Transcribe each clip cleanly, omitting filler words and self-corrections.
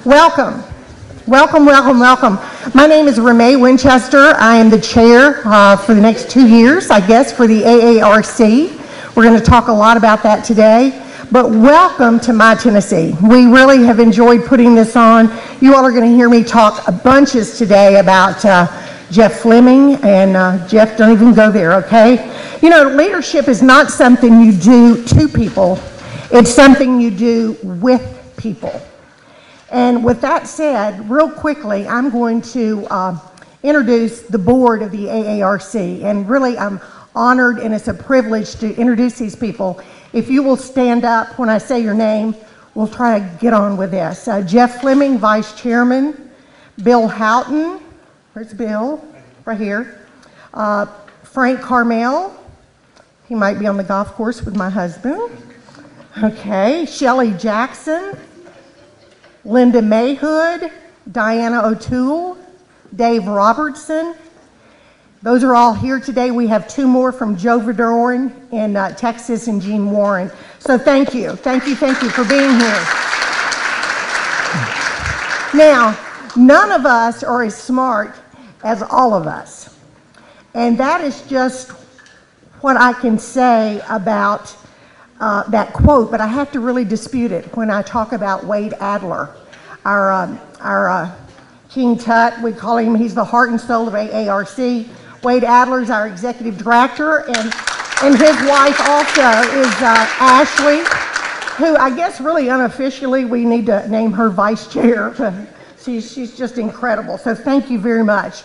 Welcome. Welcome, welcome, welcome. My name is Ramay Winchester. I am the chair for the next 2 years, I guess, for the AARC. We're going to talk a lot about that today. But welcome to My Tennessee. We really have enjoyed putting this on. You all are going to hear me talk bunches today about Jeff Fleming, and Jeff, don't even go there, okay? You know, leadership is not something you do to people. It's something you do with people. And with that said, real quickly, I'm going to introduce the board of the AARC. And really, I'm honored and it's a privilege to introduce these people. If you will stand up when I say your name, we'll try to get on with this. Jeff Fleming, Vice Chairman. Bill Houghton, where's Bill? Right here. Frank Carmel, he might be on the golf course with my husband. Okay, Shelley Jackson. Linda Mayhood, Diana O'Toole, Dave Robertson. Those are all here today. We have 2 more from Joe Verdoren in Texas and Gene Warren. So thank you. Thank you for being here. Now, none of us are as smart as all of us. And that is just what I can say about that quote, but I have to really dispute it when I talk about Wade Adler, our King Tut. We call him, he's the heart and soul of AARC. Wade Adler is our executive director, and his wife also is Ashley, who I guess really unofficially we need to name her vice chair. She's just incredible, so thank you very much.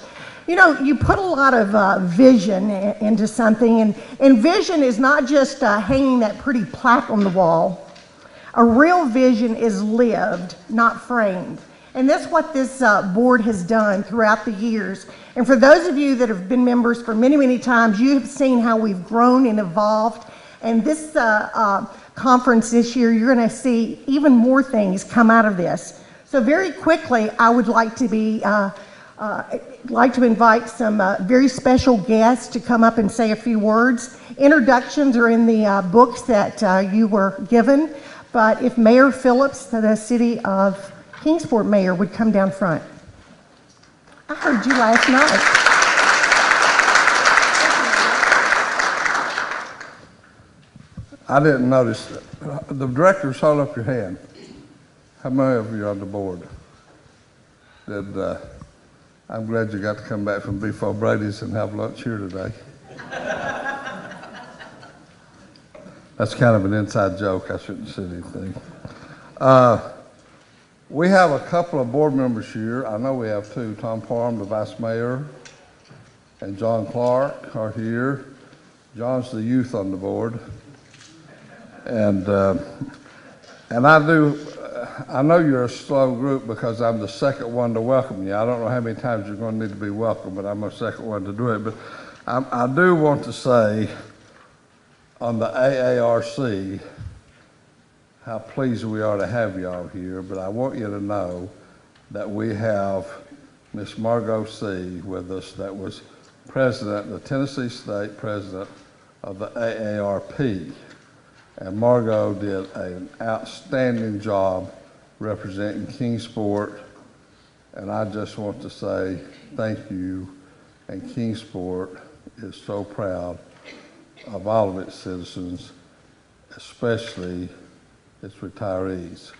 You know, you put a lot of vision into something, and vision is not just hanging that pretty plaque on the wall. A real vision is lived, not framed. And that's what this board has done throughout the years. And for those of you that have been members for many, many times, you have seen how we've grown and evolved. And this conference this year, you're going to see even more things come out of this. So very quickly, I would like to invite some very special guests to come up and say a few words. Introductions are in the books that you were given, but if Mayor Phillips, the city of Kingsport mayor, would come down front. I heard you last night. I didn't notice. The directors, hold up your hand. How many of you are on the board? I'm glad you got to come back from Beef O'Brady's and have lunch here today. That's kind of an inside joke. I shouldn't say anything. We have a couple of board members here. I know we have 2. Tom Parham, the vice mayor, and John Clark are here. John's the youth on the board. And I know you're a slow group because I'm the second one to welcome you. I don't know how many times you're going to need to be welcomed, but I'm the second one to do it. But I do want to say on the AARC how pleased we are to have y'all here, but I want you to know that we have Miss Margot C. with us that was the Tennessee State President of the AARP. And Margot did an outstanding job representing Kingsport, and I just want to say thank you, and Kingsport is so proud of all of its citizens, especially its retirees.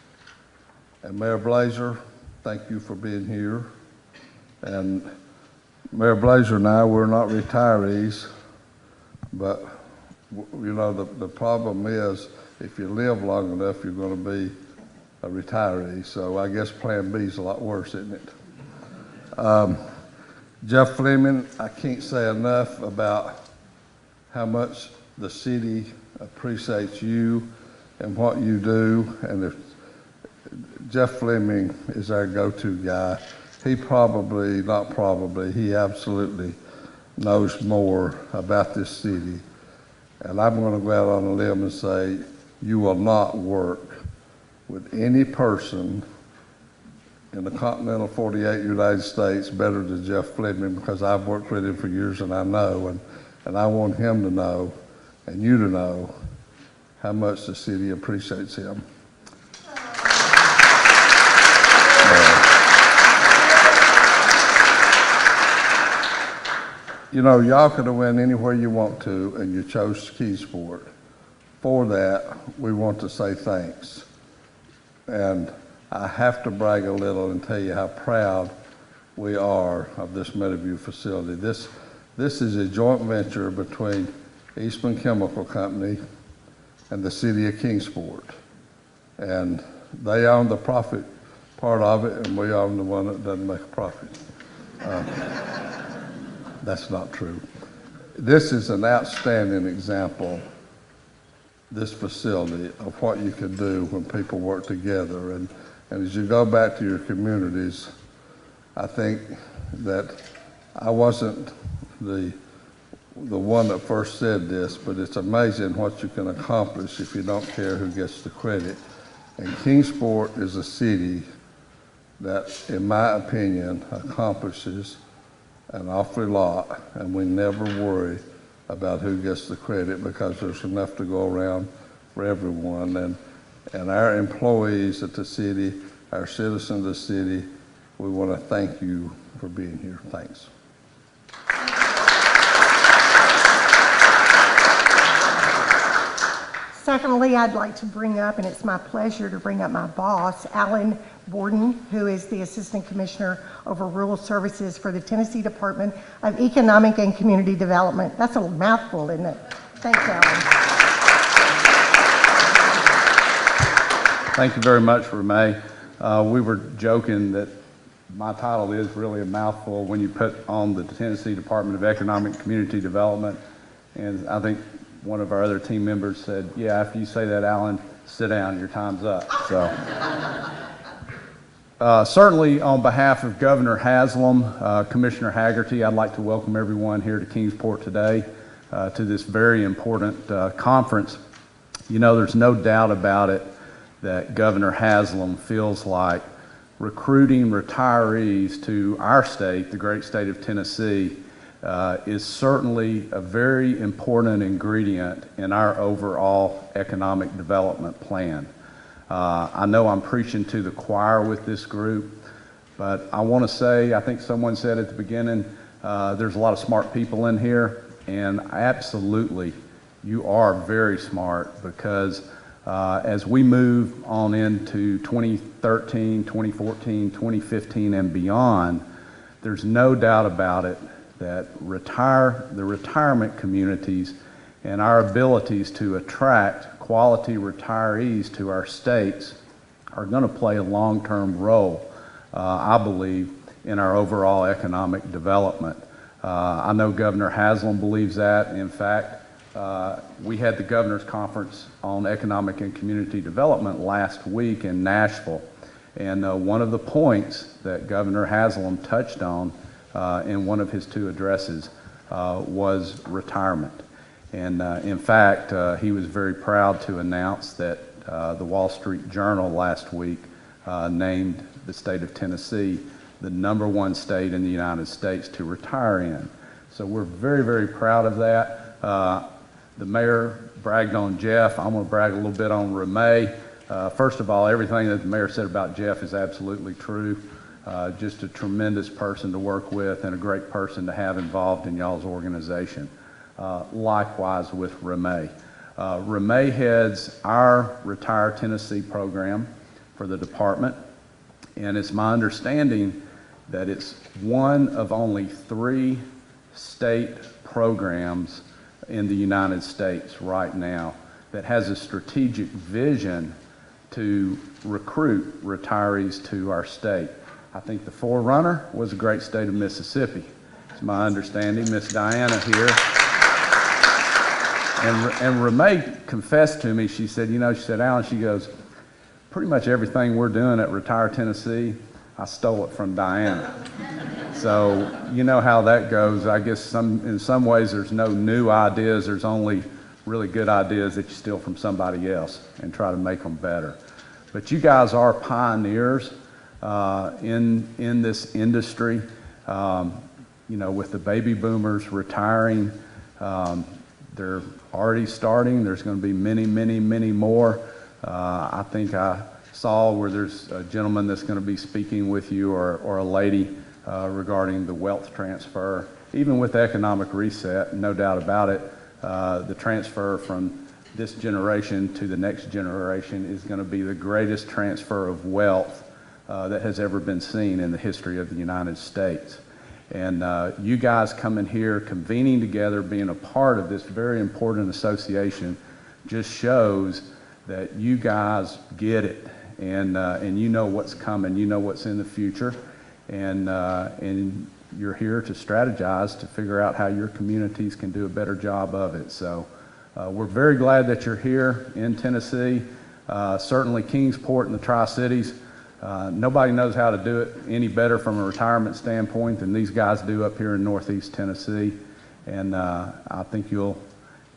And Mayor Blazer, thank you for being here. And Mayor Blazer and I, we're not retirees, but you know, the problem is if you live long enough, you're going to be a retiree. So I guess Plan B is a lot worse, isn't it? Jeff Fleming, I can't say enough about how much the city appreciates you and what you do. And if Jeff Fleming is our go-to guy, he he absolutely knows more about this city. And I'm going to go out on a limb and say, you will not work with any person in the continental 48 United States better than Jeff Fleming, because I've worked with him for years and I know, and I want him to know and you to know how much the city appreciates him. You know, y'all could have went anywhere you want to, and you chose Kingsport. For that, we want to say thanks. And I have to brag a little and tell you how proud we are of this Meadowview facility. This is a joint venture between Eastman Chemical Company and the city of Kingsport. And they own the profit part of it, and we own the one that doesn't make a profit. That's not true. This is an outstanding example, this facility, of what you can do when people work together. And as you go back to your communities, I think that I wasn't the one that first said this, but it's amazing what you can accomplish if you don't care who gets the credit. And Kingsport is a city that, in my opinion, accomplishes an awfully lot, and we never worry about who gets the credit because there's enough to go around for everyone. And our employees at the city, our citizens of the city, we want to thank you for being here. Thanks. Secondly, I'd like to bring up, and it's my pleasure to bring up my boss, Alan Borden, who is the Assistant Commissioner over Rural Services for the Tennessee Department of Economic and Community Development. That's a mouthful, isn't it? Thanks, Alan. Thank you very much, Ramay. We were joking that my title is really a mouthful when you put on the Tennessee Department of Economic and Community Development. And I think one of our other team members said, yeah, after you say that, Alan, sit down, your time's up. So, certainly on behalf of Governor Haslam, Commissioner Haggerty, I'd like to welcome everyone here to Kingsport today to this very important conference. You know, there's no doubt about it that Governor Haslam feels like recruiting retirees to our state, the great state of Tennessee, is certainly a very important ingredient in our overall economic development plan. I know I'm preaching to the choir with this group, but I want to say, I think someone said at the beginning, there's a lot of smart people in here, and absolutely, you are very smart because as we move on into 2013, 2014, 2015, and beyond, there's no doubt about it that the retirement communities and our abilities to attract quality retirees to our states are going to play a long-term role, I believe, in our overall economic development. I know Governor Haslam believes that. In fact, we had the Governor's Conference on Economic and Community Development last week in Nashville. And one of the points that Governor Haslam touched on in one of his two addresses was retirement. And in fact, he was very proud to announce that the Wall Street Journal last week named the state of Tennessee the #1 state in the United States to retire in. So we're very, very proud of that. The mayor bragged on Jeff. I'm going to brag a little bit on Ramay. First of all, everything that the mayor said about Jeff is absolutely true. Just a tremendous person to work with and a great person to have involved in y'all's organization. Likewise with Ramay. Ramay heads our Retire Tennessee program for the department, and it's my understanding that it's one of only 3 state programs in the United States right now that has a strategic vision to recruit retirees to our state. I think the forerunner was the great state of Mississippi. It's my understanding. Miss Diana here. And Ramay confessed to me, she said, Alan, she goes, pretty much everything we're doing at Retire Tennessee, I stole it from Diana. So you know how that goes. I guess in some ways there's no new ideas. There's only really good ideas that you steal from somebody else and try to make them better. But you guys are pioneers in this industry. With the baby boomers retiring, they're already starting. There's going to be many, many, many more. I think I saw where there's a gentleman that's going to be speaking with you or a lady regarding the wealth transfer even with the economic reset, no doubt about it, the transfer from this generation to the next generation is going to be the greatest transfer of wealth that has ever been seen in the history of the United States. And you guys coming here, convening together, being a part of this very important association just shows that you guys get it, and you know what's coming, you know what's in the future, and you're here to strategize to figure out how your communities can do a better job of it. So we're very glad that you're here in Tennessee. Certainly Kingsport and the Tri-Cities, nobody knows how to do it any better from a retirement standpoint than these guys do up here in Northeast Tennessee, and I think you'll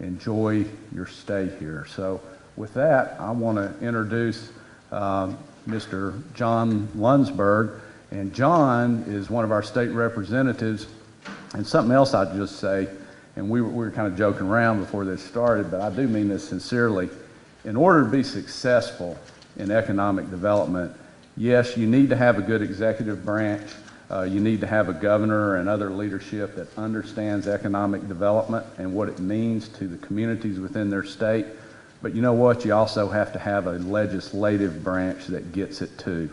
enjoy your stay here. So with that, I want to introduce Mr. Jon Lundberg, and Jon is one of our state representatives. And something else I'd just say, and we were kind of joking around before this started, but I do mean this sincerely. In order to be successful in economic development, yes, you need to have a good executive branch. You need to have a governor and other leadership that understands economic development and what it means to the communities within their state. But you know what? You also have to have a legislative branch that gets it too.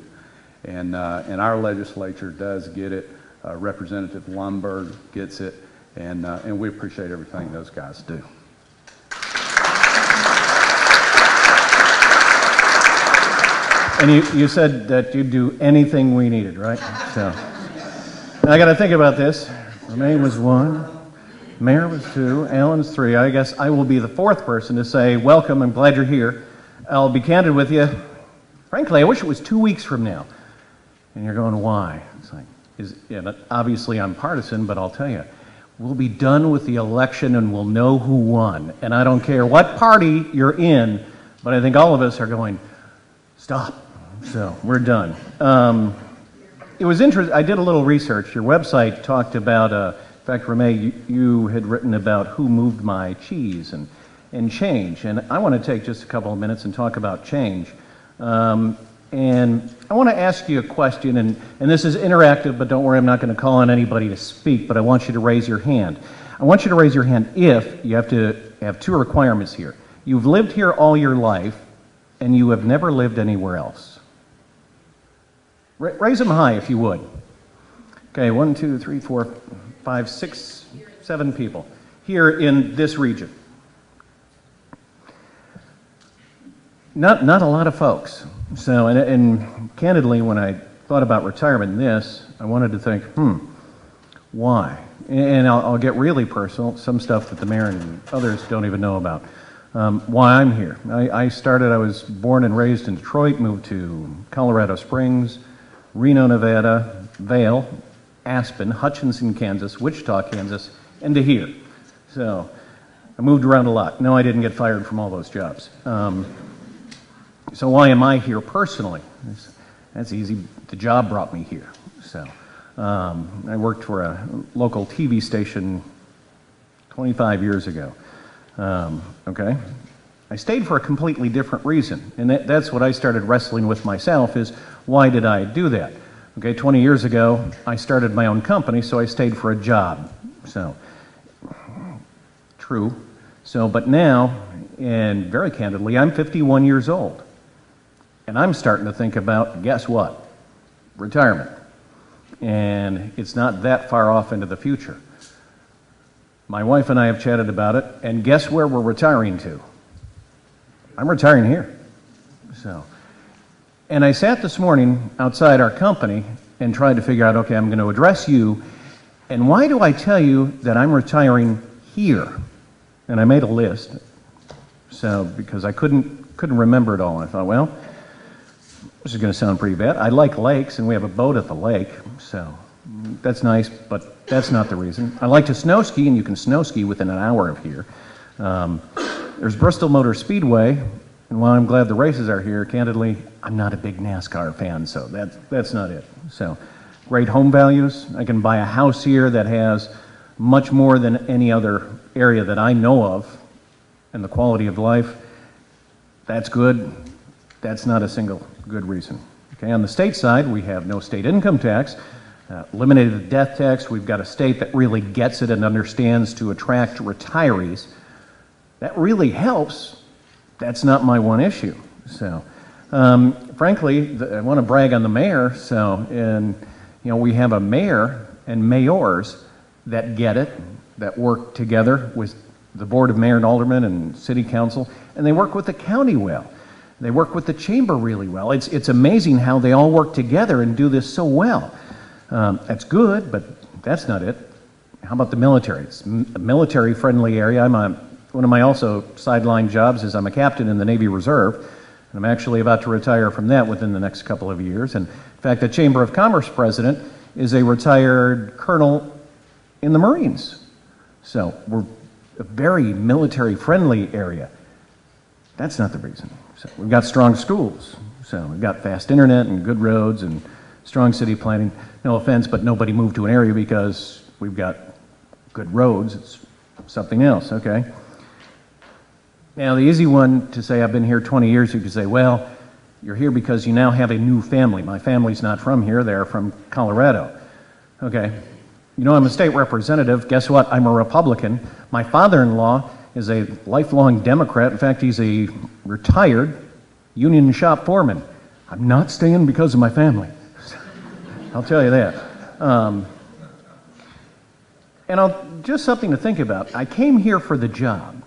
And our legislature does get it. Representative Lundberg gets it, and we appreciate everything those guys do. And you said that you'd do anything we needed, right? So I got to think about this. Ramay was 1, Mayor was 2, Alan's 3. I guess I will be the 4th person to say, welcome, I'm glad you're here. I'll be candid with you. Frankly, I wish it was 2 weeks from now. And you're going, why? It's like, obviously I'm partisan, but I'll tell you, we'll be done with the election and we'll know who won. And I don't care what party you're in, but I think all of us are going, stop. So we're done. It was interesting. I did a little research. Your website talked about, in fact, Ramay, you had written about who moved my cheese and change. And I want to take just a couple of minutes and talk about change. And I want to ask you a question, and this is interactive, but don't worry, I'm not going to call on anybody to speak, but I want you to raise your hand. I want you to raise your hand if you have to have 2 requirements here. You've lived here all your life, and you have never lived anywhere else. Raise them high if you would. Okay, 1, 2, 3, 4, 5, 6, 7 people here in this region. Not a lot of folks. So, and candidly, when I thought about retirement in this, I wanted to think, why? And I'll get really personal, some stuff that the mayor and others don't even know about. Why I'm here. I was born and raised in Detroit, moved to Colorado Springs, Reno, Nevada, Vail, Aspen, Hutchinson, Kansas, Wichita, Kansas, and to here. So I moved around a lot. No, I didn't get fired from all those jobs. So why am I here personally? That's easy. The job brought me here. So I worked for a local TV station 25 years ago. Okay? I stayed for a completely different reason, and that's what I started wrestling with myself is, why did I do that? Okay, 20 years ago, I started my own company, so I stayed for a job. So, true. So, but now, and very candidly, I'm 51 years old, and I'm starting to think about, guess what? Retirement. And it's not that far off into the future. My wife and I have chatted about it, and guess where we're retiring to? I'm retiring here. So, and I sat this morning outside our company and tried to figure out, okay, I'm going to address you, and why do I tell you that I'm retiring here? And I made a list, so because I couldn't remember it all. I thought, well, this is going to sound pretty bad. I like lakes, and we have a boat at the lake, so that's nice, but that's not the reason. I like to snow ski, and you can snow ski within an hour of here. There's Bristol Motor Speedway, and while I'm glad the races are here, candidly, I'm not a big NASCAR fan, so that's not it. So, great home values. I can buy a house here that has much more than any other area that I know of, and the quality of life, that's good. That's not a single good reason. Okay, on the state side, we have no state income tax. eliminated the death tax. We've got a state that really gets it and understands to attract retirees. That really helps. That's not my one issue. So, frankly, I want to brag on the mayor. So, and we have a mayor and mayors that get it, that work together with the Board of Mayor and Aldermen and City Council, and they work with the county well. They work with the chamber really well. It's amazing how they all work together and do this so well. That's good, but that's not it. How about the military? It's a military-friendly area. One of my also sideline jobs is I'm a captain in the Navy Reserve, and I'm actually about to retire from that within the next couple of years. And in fact, the Chamber of Commerce president is a retired colonel in the Marines. So we're a very military-friendly area. That's not the reason. So we've got strong schools. So we've got fast internet and good roads and strong city planning. No offense, but nobody moved to an area because we've got good roads. It's something else, okay? Now, the easy one to say, I've been here 20 years, you could say, well, you're here because you now have a new family. My family's not from here, they're from Colorado. Okay, I'm a state representative. Guess what? I'm a Republican. My father-in-law is a lifelong Democrat. In fact, he's a retired union shop foreman. I'm not staying because of my family. I'll tell you that. And just something to think about. I came here for the job,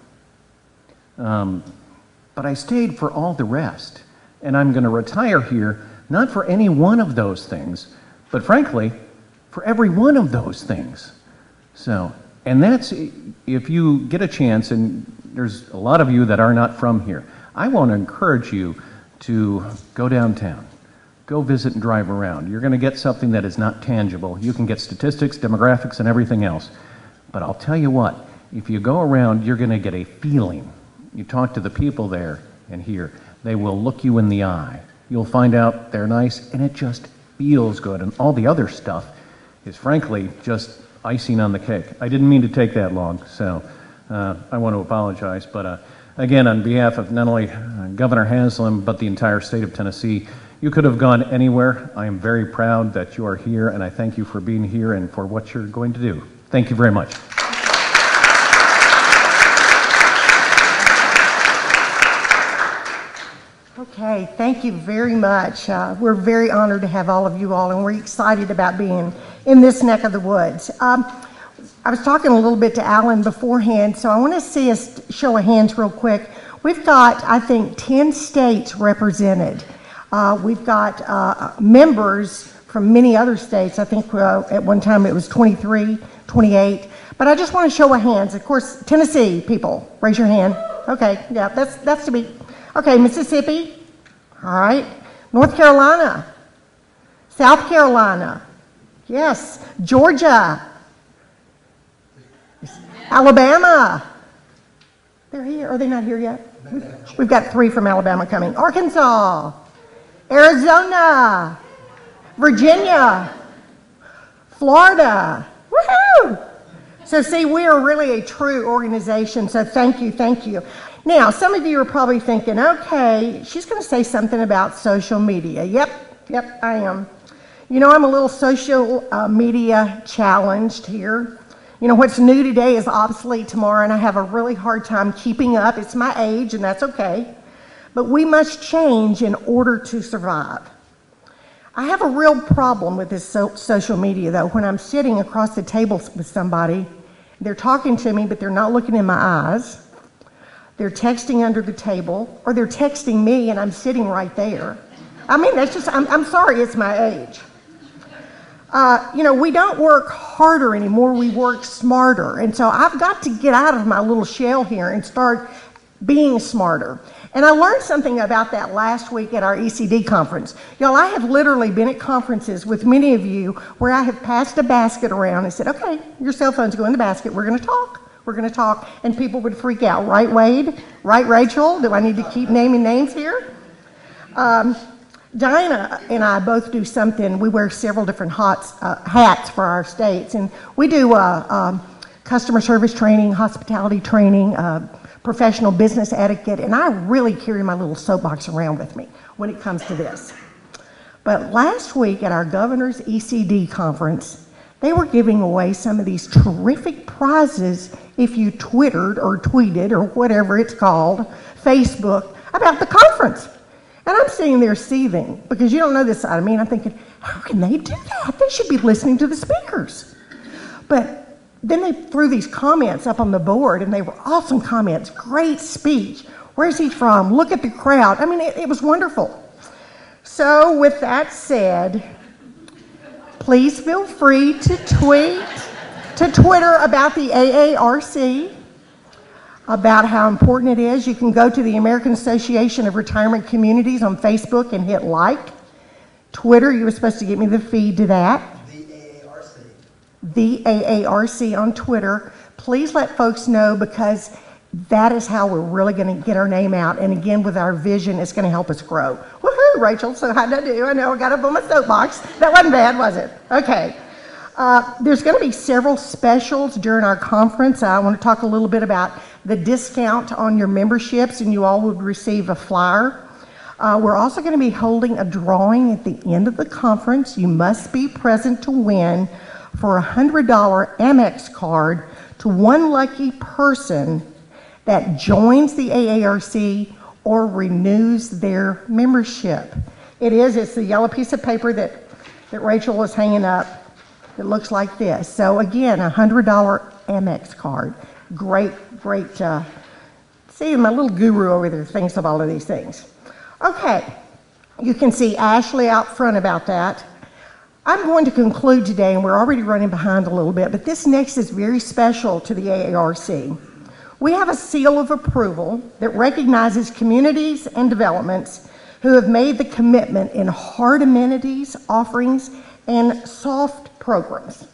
but I stayed for all the rest. And I'm going to retire here, not for any one of those things, but frankly, for every one of those things. So, and that's, if you get a chance, and there's a lot of you that are not from here, I want to encourage you to go downtown. Go visit and drive around. You're going to get something that is not tangible. You can get statistics, demographics, and everything else. But I'll tell you what, if you go around, you're going to get a feeling. You talk to the people there and here, they will look you in the eye. You'll find out they're nice, and it just feels good. And all the other stuff is frankly just icing on the cake. I didn't mean to take that long, so I want to apologize. But again, on behalf of not only Governor Haslam, but the entire state of Tennessee, you could have gone anywhere. I am very proud that you are here, and I thank you for being here and for what you're going to do. Thank you very much. Okay, thank you very much. We're very honored to have all of you all, and we're excited about being in this neck of the woods. I was talking a little bit to Alan beforehand, so I want to see us show of hands real quick. We've got, I think, 10 states represented. We've got members from many other states. I think at one time it was 23, 28. But I just want to show of hands. Of course, Tennessee people, raise your hand. Okay, yeah, that's to be. Okay, Mississippi. All right. North Carolina. South Carolina. Yes. Georgia. Alabama. They're here. Are they not here yet? We've got 3 from Alabama coming. Arkansas. Arizona, Virginia, Florida. Woohoo! So see, we are really a true organization, so thank you, thank you. Now, some of you are probably thinking, okay, she's going to say something about social media. Yep, I am. I'm a little social media challenged here. What's new today is obsolete tomorrow, and I have a really hard time keeping up. It's my age, and that's okay. But we must change in order to survive. I have a real problem with this social media, though. When I'm sitting across the table with somebody, they're talking to me, but they're not looking in my eyes. They're texting under the table, or they're texting me, and I'm sitting right there. I mean, that's just, I'm sorry, it's my age. We don't work harder anymore, we work smarter. And so I've got to get out of my little shell here and start being smarter. And I learned something about that last week at our ECD conference. Y'all, I have literally been at conferences with many of you where I have passed a basket around and said, okay, your cell phones go in the basket, we're going to talk. And people would freak out. Right, Wade? Right, Rachel? Do I need to keep naming names here? Diana and I both do something. We wear several different hats for our states. And we do customer service training, hospitality training, professional business etiquette, and I really carry my little soapbox around with me when it comes to this. But last week at our governor's ECD conference, they were giving away some of these terrific prizes if you twittered or tweeted or whatever it's called, Facebook, about the conference. And I'm sitting there seething because you don't know this side of me, and I'm thinking, how can they do that? They should be listening to the speakers. But then they threw these comments up on the board, and they were awesome comments. Great speech. Where's he from? Look at the crowd. I mean, it was wonderful. So with that said, please feel free to Twitter about the AARC, about how important it is. You can go to the American Association of Retirement Communities on Facebook and hit like. Twitter, you were supposed to get me the feed to that. The AARC on Twitter. Please let folks know, because that is how we're really going to get our name out. And again, with our vision, it's going to help us grow. Woohoo, Rachel. So how'd I do? I know I got up on my soapbox. That wasn't bad, was it? Okay. There's going to be several specials during our conference. I want to talk a little bit about the discount on your memberships, and you all would receive a flyer. We're also going to be holding a drawing at the end of the conference. You must be present to win for a $100 Amex card to one lucky person that joins the AARC or renews their membership. It's the yellow piece of paper that Rachel was hanging up. It looks like this. So again, a $100 Amex card. Great. See, my little guru over there thinks of all of these things. Okay, you can see Ashley out front about that. I'm going to conclude today, and we're already running behind a little bit, but this next is very special to the AARC. We have a seal of approval that recognizes communities and developments who have made the commitment in hard amenities, offerings, and soft programs.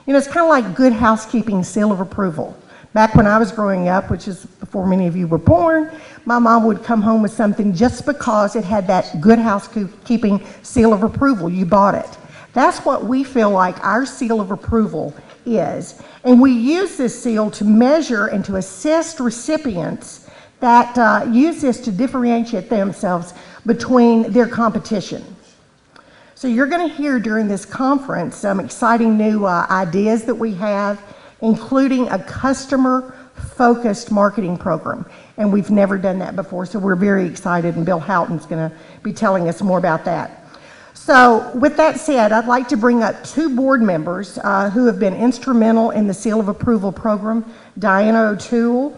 You know, it's kind of like Good Housekeeping seal of approval. Back when I was growing up, which is before many of you were born, my mom would come home with something just because it had that Good Housekeeping seal of approval. You bought it. That's what we feel like our seal of approval is. And we use this seal to measure and to assist recipients that use this to differentiate themselves between their competition. So you're going to hear during this conference some exciting new ideas that we have, including a customer-focused marketing program. And we've never done that before, so we're very excited, and Bill Houghton's going to be telling us more about that. So with that said, I'd like to bring up two board members who have been instrumental in the Seal of Approval program, Diana O'Toole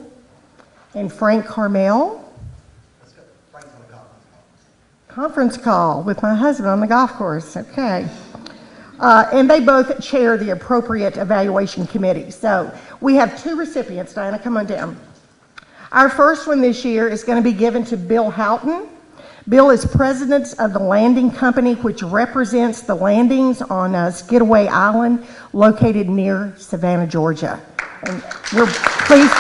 and Frank Carmel. Let's go. Frank's on the Conference call with my husband on the golf course, okay. And they both chair the appropriate evaluation committee. So we have two recipients. Diana, come on down. Our first one this year is going to be given to Bill Houghton. Bill is president of the Landing Company, which represents the landings on Skidaway Island, located near Savannah, Georgia. And we're pleased.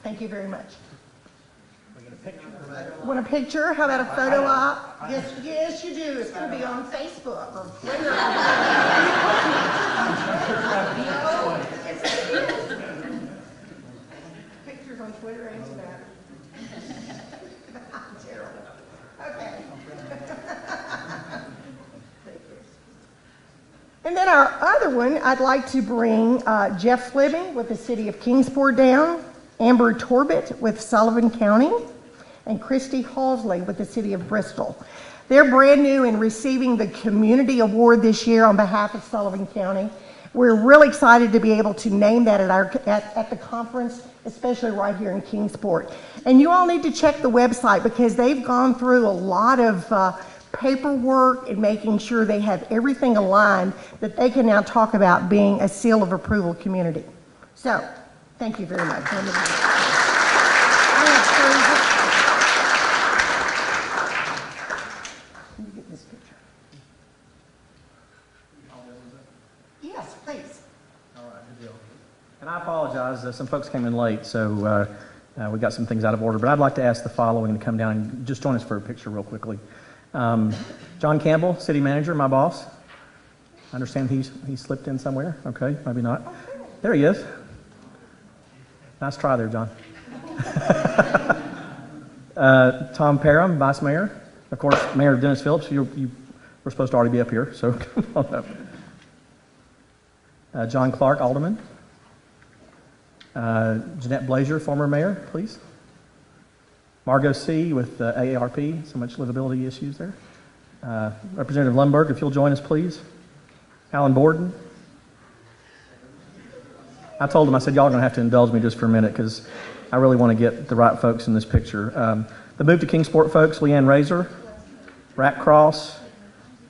Thank you very much. Want a picture? How about a photo op? Yes, you do. It's going to be on Facebook or Twitter. Pictures on Twitter answer that. Terrible. Okay. And then our other one, I'd like to bring Jeff Fleming with the City of Kingsport down, Amber Torbett with Sullivan County, and Christy Halsley with the City of Bristol. They're brand new and receiving the Community Award this year on behalf of Sullivan County. We're really excited to be able to name that at the conference, especially right here in Kingsport. And you all need to check the website because they've gone through a lot of paperwork and making sure they have everything aligned that they can now talk about being a seal of approval community. So, thank you very much. Yes, please. All right, good deal. And I apologize, some folks came in late, so we got some things out of order. But I'd like to ask the following to come down and just join us for a picture real quickly. John Campbell, City Manager, my boss. I understand he slipped in somewhere. Okay, maybe not. There he is. Nice try there, John. Tom Parham, Vice Mayor. Of course, Mayor Dennis Phillips, you were supposed to already be up here, so come on up. John Clark, Alderman. Jeanette Blazier, former mayor, please. Margot C. with AARP, so much livability issues there. Representative Lundberg, if you'll join us, please. Alan Borden. I told him, I said, y'all are going to have to indulge me just for a minute because I really want to get the right folks in this picture. The Move to Kingsport folks, Leanne Razor, Rack Cross,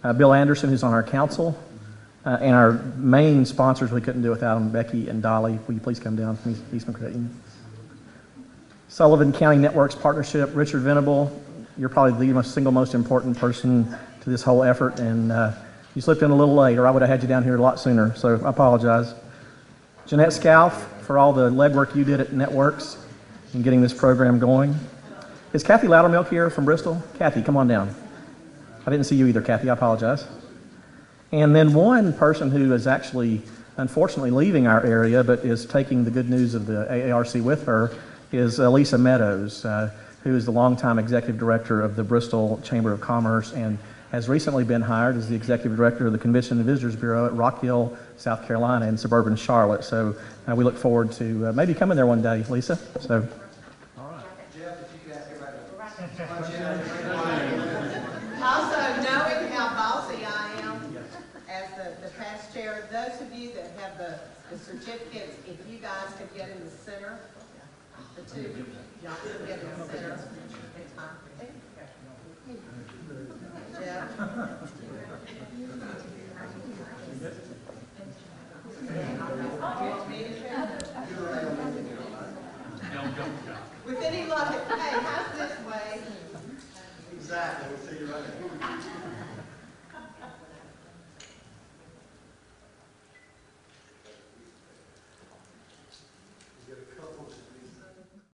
Bill Anderson, who's on our council, and our main sponsors we couldn't do without them, Becky and Dolly. Will you please come down from East McCreighton? Sullivan County Networks Partnership, Richard Venable, you're probably the single most important person to this whole effort, and you slipped in a little late, or I would have had you down here a lot sooner, so I apologize. Jeanette Scalf, for all the legwork you did at Networks in getting this program going. Is Kathy Loudermilk here from Bristol? Kathy, come on down. I didn't see you either, Kathy, I apologize. And then one person who is actually, unfortunately, leaving our area, but is taking the good news of the AARC with her, is Lisa Meadows, who is the longtime executive director of the Bristol Chamber of Commerce and has recently been hired as the executive director of the Convention and Visitors Bureau at Rock Hill, South Carolina, in suburban Charlotte. So we look forward to maybe coming there one day, Lisa. So. Also, knowing how bossy I am as the past chair, those of you that have the certificates, if you guys could get in the center, the two, y'all could get in the center. It's fine. Jeff. With any luck, hey, how's this way? Exactly, we'll see you right here.